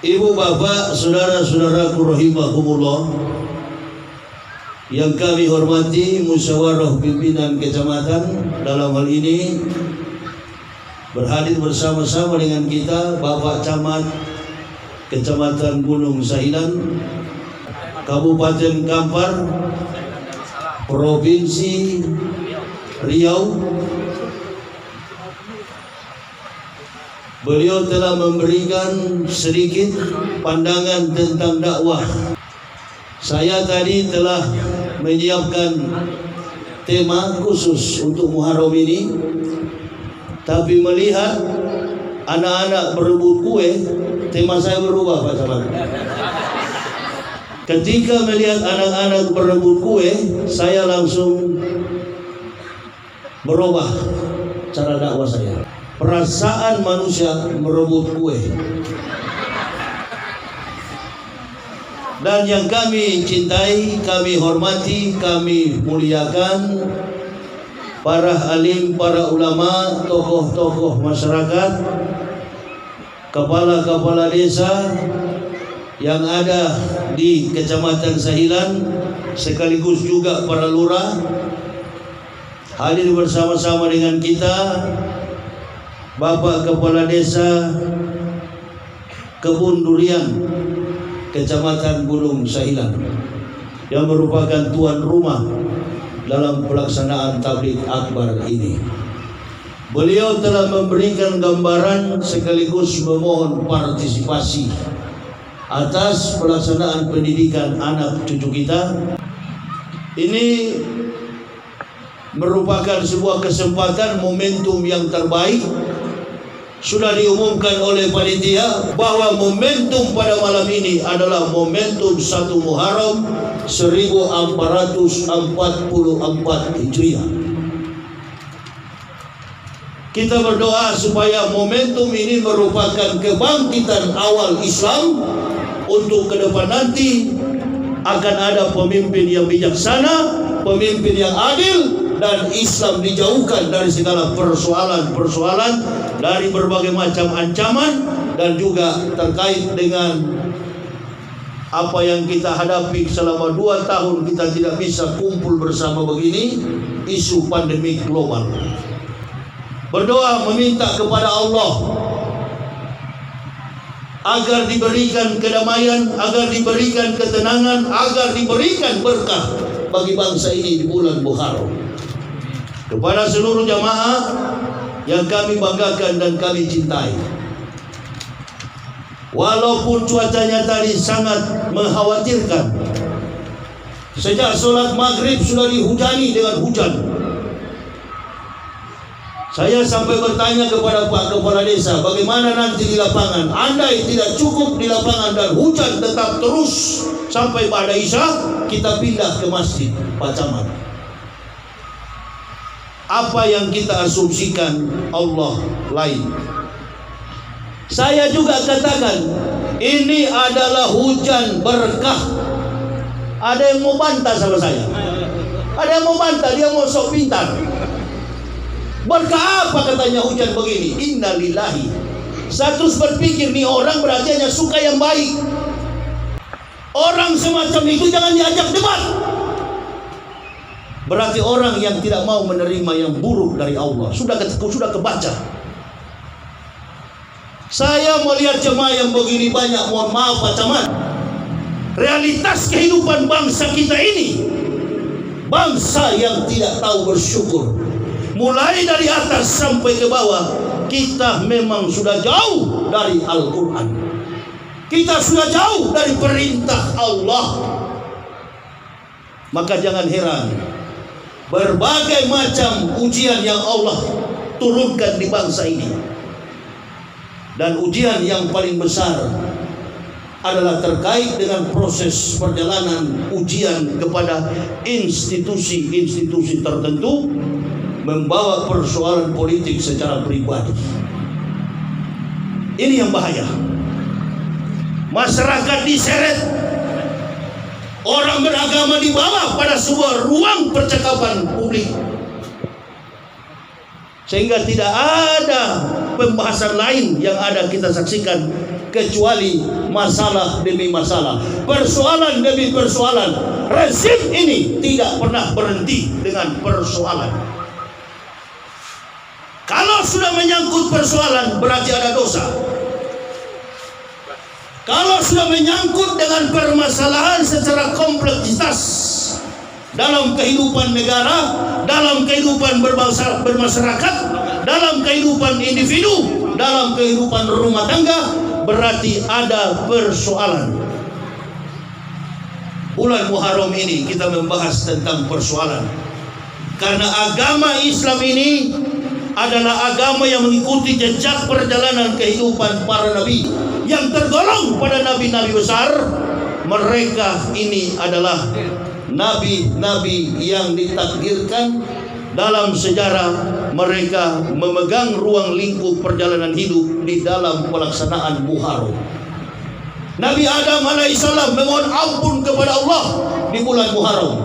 Ibu bapak, saudara-saudaraku rahimakumullah, yang kami hormati musyawarah pimpinan kecamatan, dalam hal ini berhadir bersama-sama dengan kita Bapak Camat Kecamatan Gunung Sahilan, Kabupaten Kampar, Provinsi Riau. Beliau telah memberikan sedikit pandangan tentang dakwah. Saya tadi telah menyiapkan tema khusus untuk Muharram ini, tapi melihat anak-anak berebut kue, tema saya berubah, Pak Camat. Ketika melihat anak-anak berebut kue, saya langsung berubah cara dakwah saya. Perasaan manusia merebut kue. Dan yang kami cintai, kami hormati, kami muliakan para alim, para ulama, tokoh-tokoh masyarakat, kepala-kepala desa yang ada di Kecamatan Sahilan, sekaligus juga para lurah hadir bersama-sama dengan kita. Bapak Kepala Desa Kebun Durian Kecamatan Gunung Sahilan, yang merupakan tuan rumah dalam pelaksanaan tabligh akbar ini. Beliau telah memberikan gambaran sekaligus memohon partisipasi atas pelaksanaan pendidikan anak cucu kita. Ini merupakan sebuah kesempatan, momentum yang terbaik. Sudah diumumkan oleh panitia bahwa momentum pada malam ini adalah momentum 1 Muharram 1444 Hijriah. Kita berdoa supaya momentum ini merupakan kebangkitan awal Islam untuk ke depan nanti akan ada pemimpin yang bijaksana, pemimpin yang adil, dan Islam dijauhkan dari segala persoalan-persoalan, dari berbagai macam ancaman, dan juga terkait dengan apa yang kita hadapi selama 2 tahun kita tidak bisa kumpul bersama begini, isu pandemi global. Berdoa meminta kepada Allah agar diberikan kedamaian, agar diberikan ketenangan, agar diberikan berkah bagi bangsa ini di bulan Muharram. Kepada seluruh jamaah yang kami banggakan dan kami cintai, walaupun cuacanya tadi sangat mengkhawatirkan, sejak sholat maghrib sudah dihujani dengan hujan. Saya sampai bertanya kepada Pak Kepala Desa, bagaimana nanti di lapangan? Andai tidak cukup di lapangan dan hujan tetap terus sampai pada Isya, kita pindah ke masjid, Pak Camat. Apa yang kita asumsikan Allah lain. Saya juga katakan ini adalah hujan berkah. Ada yang mau bantah sama saya, ada yang mau bantah, dia mau sok pintar. Berkah apa katanya hujan begini? Innalillahi. Saya terus berpikir, nih orang berarti hanya suka yang baik. Orang semacam itu jangan diajak debat. Berarti orang yang tidak mau menerima yang buruk dari Allah. Sudah kebaca. Saya melihat jemaah yang begini banyak, mohon maaf Pak Camat. Realitas kehidupan bangsa kita ini, bangsa yang tidak tahu bersyukur. Mulai dari atas sampai ke bawah, kita memang sudah jauh dari Al-Quran. Kita sudah jauh dari perintah Allah. Maka jangan heran berbagai macam ujian yang Allah turunkan di bangsa ini. Dan ujian yang paling besar adalah terkait dengan proses perjalanan ujian kepada institusi-institusi tertentu, membawa persoalan politik secara pribadi. Ini yang bahaya. Masyarakat diseret, orang beragama dibawa pada sebuah ruang percakapan publik, sehingga tidak ada pembahasan lain yang ada kita saksikan kecuali masalah demi masalah, persoalan demi persoalan. Rezim ini tidak pernah berhenti dengan persoalan. Kalau sudah menyangkut persoalan berarti ada dosa. Kalau sudah menyangkut dengan permasalahan secara kompleksitas dalam kehidupan negara, dalam kehidupan bermasyarakat, dalam kehidupan individu, dalam kehidupan rumah tangga, berarti ada persoalan. Bulan Muharram ini kita membahas tentang persoalan, karena agama Islam ini adalah agama yang mengikuti jejak perjalanan kehidupan para nabi yang tergolong pada nabi-nabi besar. Mereka ini adalah nabi-nabi yang ditakdirkan dalam sejarah mereka memegang ruang lingkup perjalanan hidup di dalam pelaksanaan Muharram. Nabi Adam alaihissalam memohon ampun kepada Allah di bulan Muharram.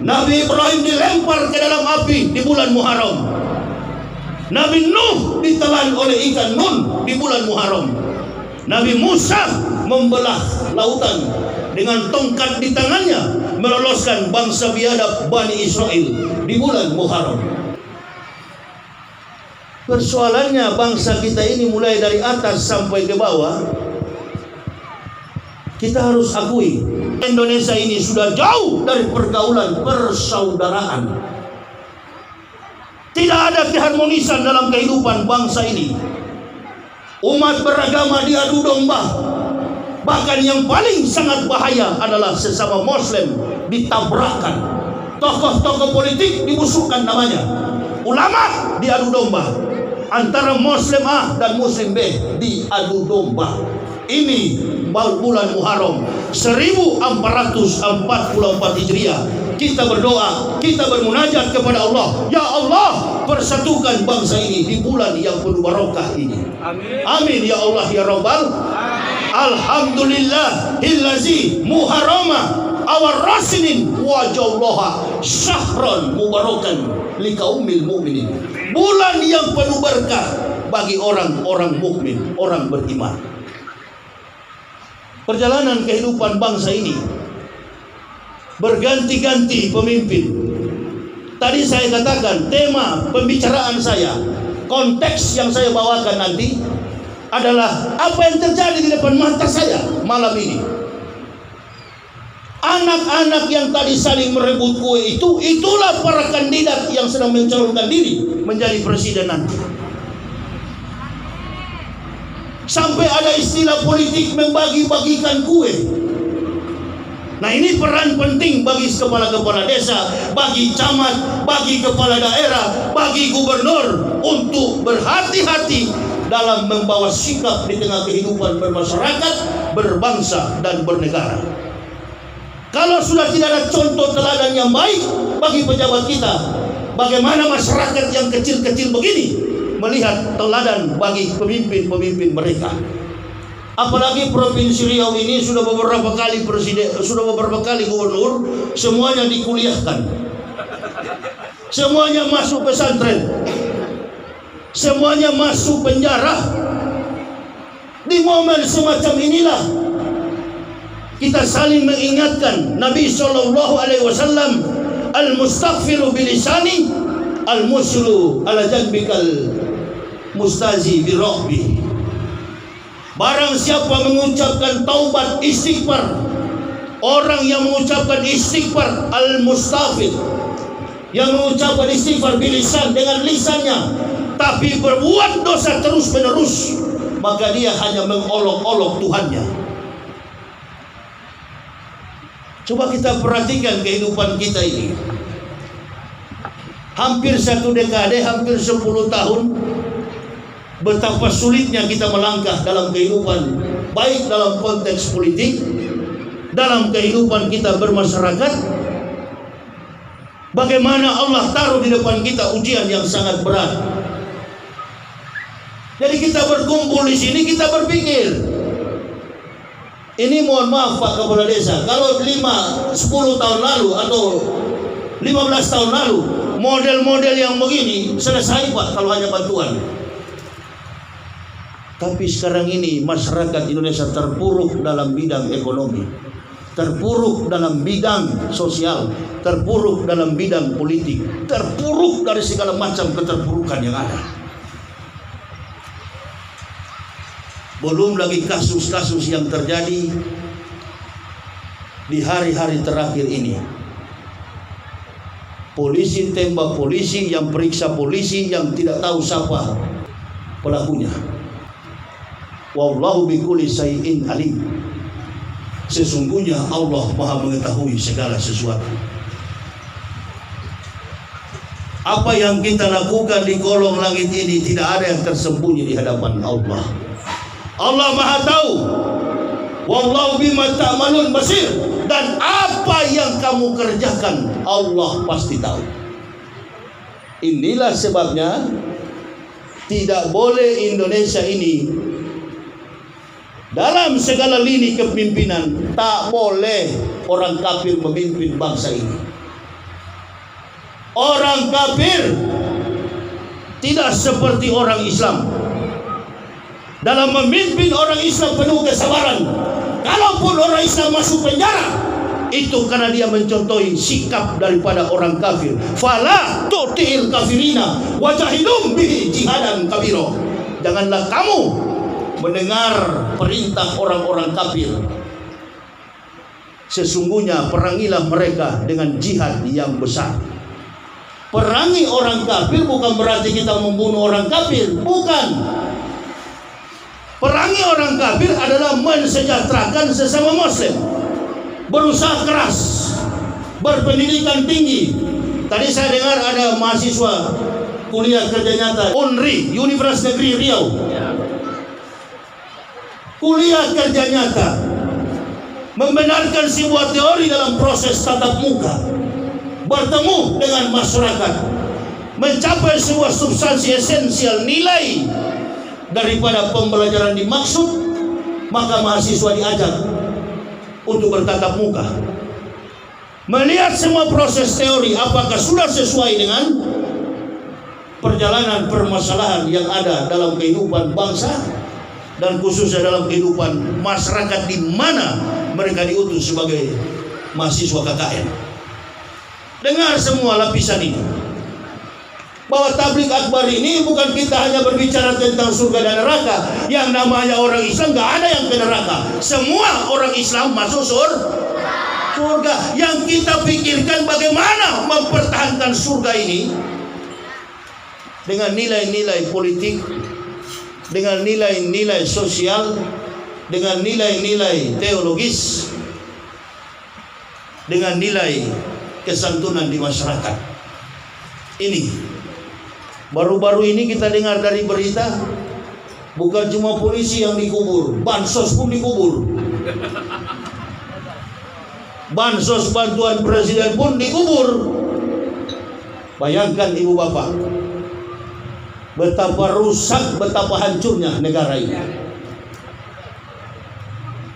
Nabi Ibrahim dilempar ke dalam api di bulan Muharram. Nabi Nuh ditelan oleh ikan Nun di bulan Muharram. Nabi Musa membelah lautan dengan tongkat di tangannya, meloloskan bangsa biadab Bani Israel di bulan Muharram. Persoalannya bangsa kita ini mulai dari atas sampai ke bawah. Kita harus akui, Indonesia ini sudah jauh dari pergaulan persaudaraan. Tidak ada keharmonisan dalam kehidupan bangsa ini. Umat beragama diadu domba. Bahkan yang paling sangat bahaya adalah sesama Muslim ditabrakkan. Tokoh-tokoh politik dibusukkan namanya. Ulama diadu domba. Antara Muslim A dan Muslim B diadu domba. Ini bulan Muharram 1444 Hijriah. Kita berdoa, kita bermunajat kepada Allah. Ya Allah, persatukan bangsa ini di bulan yang penuh barokah ini. Amin. Amin ya Allah ya Rabbal. Alhamdulillah illazi muharrama awal rasinin wajallaha syahran mubarakan liqaumil mu'minin. Bulan yang penuh berkah bagi orang-orang mukmin, orang beriman. Perjalanan kehidupan bangsa ini berganti-ganti pemimpin. Tadi saya katakan tema pembicaraan saya, konteks yang saya bawakan nanti adalah apa yang terjadi di depan mata saya malam ini. Anak-anak yang tadi saling merebut kue itulah para kandidat yang sedang mencalonkan diri menjadi presiden nanti. Sampai ada istilah politik membagi-bagikan kue. Nah, ini peran penting bagi kepala-kepala desa, bagi camat, bagi kepala daerah, bagi gubernur untuk berhati-hati dalam membawa sikap di tengah kehidupan bermasyarakat, berbangsa dan bernegara. Kalau sudah tidak ada contoh teladan yang baik bagi pejabat kita, bagaimana masyarakat yang kecil-kecil begini melihat teladan bagi pemimpin-pemimpin mereka? Apalagi Provinsi Riau ini sudah beberapa kali presiden, sudah beberapa kali gubernur, semuanya dikuliahkan, semuanya masuk pesantren, semuanya masuk penjara. Di momen semacam inilah kita saling mengingatkan Nabi SAW, al-mustaghfiru bilisani, al-muslu ala janbikal mustazi birahbi. Barang siapa mengucapkan taubat istighfar, orang yang mengucapkan istighfar al-mustaghfir, yang mengucapkan istighfar bilisan dengan lisannya, tapi berbuat dosa terus menerus, maka dia hanya mengolok-olok Tuhannya. Coba kita perhatikan kehidupan kita ini. Hampir 1 dekade, hampir 10 tahun, betapa sulitnya kita melangkah dalam kehidupan, baik dalam konteks politik, dalam kehidupan kita bermasyarakat. Bagaimana Allah taruh di depan kita ujian yang sangat berat. Jadi kita berkumpul di sini, kita berpikir, ini mohon maaf Pak Kepala Desa, kalau 5-10 tahun lalu atau 15 tahun lalu model-model yang begini selesai Pak kalau hanya bantuan. Tapi sekarang ini masyarakat Indonesia terpuruk dalam bidang ekonomi, terpuruk dalam bidang sosial, terpuruk dalam bidang politik, terpuruk dari segala macam keterpurukan yang ada. Belum lagi kasus-kasus yang terjadi di hari-hari terakhir ini. Polisi tembak polisi, yang periksa polisi, yang tidak tahu siapa pelakunya. Wallahu bikulli syai'in alim. Sesungguhnya Allah Maha mengetahui segala sesuatu. Apa yang kita lakukan di kolong langit ini tidak ada yang tersembunyi di hadapan Allah. Allah Maha tahu. Wallahu bima ta'malun basir. Dan apa yang kamu kerjakan Allah pasti tahu. Inilah sebabnya tidak boleh Indonesia ini dalam segala lini kepemimpinan, tak boleh orang kafir memimpin bangsa ini. Orang kafir tidak seperti orang Islam. Dalam memimpin orang Islam penuh kesabaran. Kalaupun orang Islam masuk penjara, itu karena dia mencontohi sikap daripada orang kafir. Fala tu'til kafirina wajahidum bihi jihadan kabiro. Janganlah kamu mendengar perintah orang-orang kafir. Sesungguhnya perangilah mereka dengan jihad yang besar. Perangi orang kafir bukan berarti kita membunuh orang kafir, bukan. Perangi orang kafir adalah mensejahterakan sesama muslim, berusaha keras, berpendidikan tinggi. Tadi saya dengar ada mahasiswa kuliah kerja nyata UNRI, Universitas Negeri Riau, kuliah kerja nyata membenarkan sebuah teori dalam proses tatap muka, bertemu dengan masyarakat, mencapai sebuah substansi esensial nilai daripada pembelajaran dimaksud, maka mahasiswa diajak untuk bertatap muka, melihat semua proses teori apakah sudah sesuai dengan perjalanan permasalahan yang ada dalam kehidupan bangsa dan khususnya dalam kehidupan masyarakat di mana mereka diutus sebagai mahasiswa KKN. Dengar semua lapisan ini, bahwa tabligh akbar ini bukan kita hanya berbicara tentang surga dan neraka. Yang namanya orang Islam gak ada yang ke neraka. Semua orang Islam masuk surga. Yang kita pikirkan bagaimana mempertahankan surga ini dengan nilai-nilai politik, dengan nilai-nilai sosial, dengan nilai-nilai teologis, dengan nilai kesantunan di masyarakat. Ini baru-baru ini kita dengar dari berita, bukan cuma polisi yang dikubur, bansos pun dikubur. Bansos bantuan presiden pun dikubur. Bayangkan ibu bapak, betapa rusak, betapa hancurnya negara ini.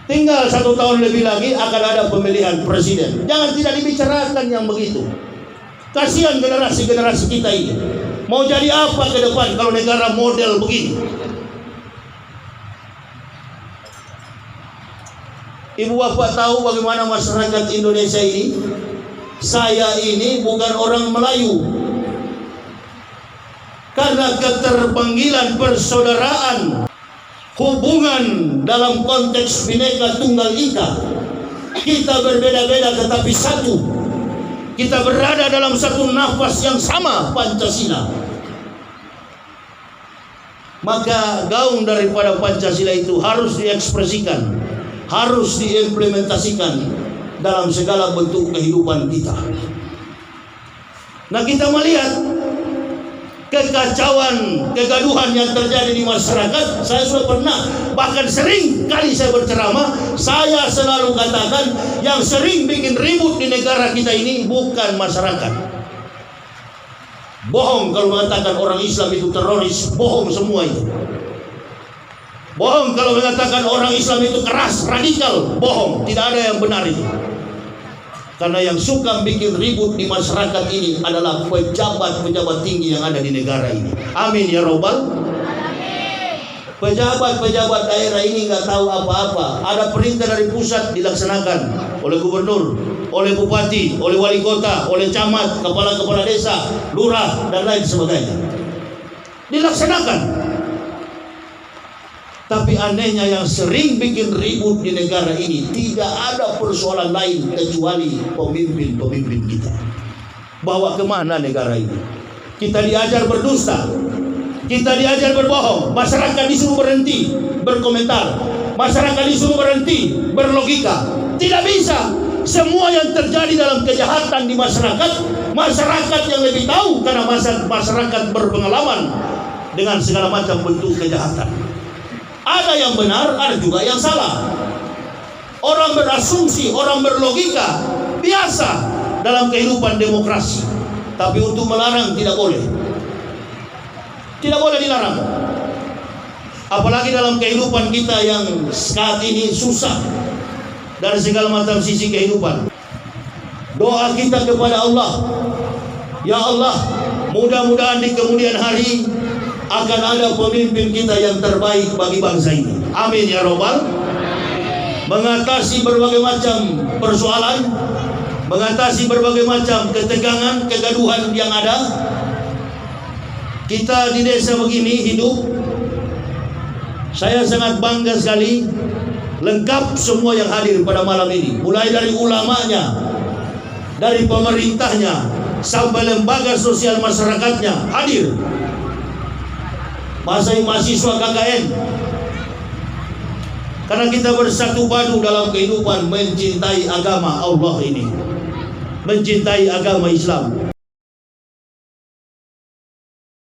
Tinggal 1 tahun lebih lagi akan ada pemilihan presiden. Jangan tidak dibicarakan yang begitu. Kasihan generasi-generasi kita ini. Mau jadi apa ke depan kalau negara model begini? Ibu bapak tahu bagaimana masyarakat Indonesia ini? Saya ini bukan orang Melayu. Karena keterpanggilan persaudaraan, hubungan dalam konteks Bhinneka Tunggal Ika, kita berbeda-beda tetapi satu. Kita berada dalam satu nafas yang sama, Pancasila. Maka gaung daripada Pancasila itu harus diekspresikan, harus diimplementasikan dalam segala bentuk kehidupan kita. Nah, kita melihat kekacauan, kegaduhan yang terjadi di masyarakat. Saya sudah pernah, bahkan sering kali saya berceramah, saya selalu katakan yang sering bikin ribut di negara kita ini bukan masyarakat. Bohong kalau mengatakan orang Islam itu teroris, bohong semua itu. Bohong kalau mengatakan orang Islam itu keras, radikal, bohong, tidak ada yang benar itu. Karena yang suka bikin ribut di masyarakat ini adalah pejabat-pejabat tinggi yang ada di negara ini. Amin ya Rabbal. Pejabat-pejabat daerah ini nggak tahu apa-apa. Ada perintah dari pusat dilaksanakan oleh gubernur, oleh bupati, oleh wali kota, oleh camat, kepala-kepala desa, lurah dan lain sebagainya. Dilaksanakan. Tapi anehnya yang sering bikin ribut di negara ini tidak ada persoalan lain kecuali pemimpin-pemimpin kita. Bawa kemana negara ini? Kita diajar berdusta, kita diajar berbohong. Masyarakat disuruh berhenti berkomentar, masyarakat disuruh berhenti berlogika. Tidak bisa. Semua yang terjadi dalam kejahatan di masyarakat, masyarakat yang lebih tahu karena masyarakat berpengalaman dengan segala macam bentuk kejahatan. Ada yang benar, ada juga yang salah. Orang berasumsi, orang berlogika biasa dalam kehidupan demokrasi. Tapi untuk melarang tidak boleh. Tidak boleh dilarang. Apalagi dalam kehidupan kita yang saat ini susah dari segala macam sisi kehidupan. Doa kita kepada Allah, ya Allah, mudah-mudahan di kemudian hari akan ada pemimpin kita yang terbaik bagi bangsa ini. Amin ya Rabbal. Mengatasi berbagai macam persoalan, mengatasi berbagai macam ketegangan, kegaduhan yang ada. Kita di desa begini hidup, saya sangat bangga sekali. Lengkap semua yang hadir pada malam ini, mulai dari ulamanya, dari pemerintahnya, sampai lembaga sosial masyarakatnya hadir. Mahasiswa KKN. Karena kita bersatu padu dalam kehidupan mencintai agama Allah ini, mencintai agama Islam.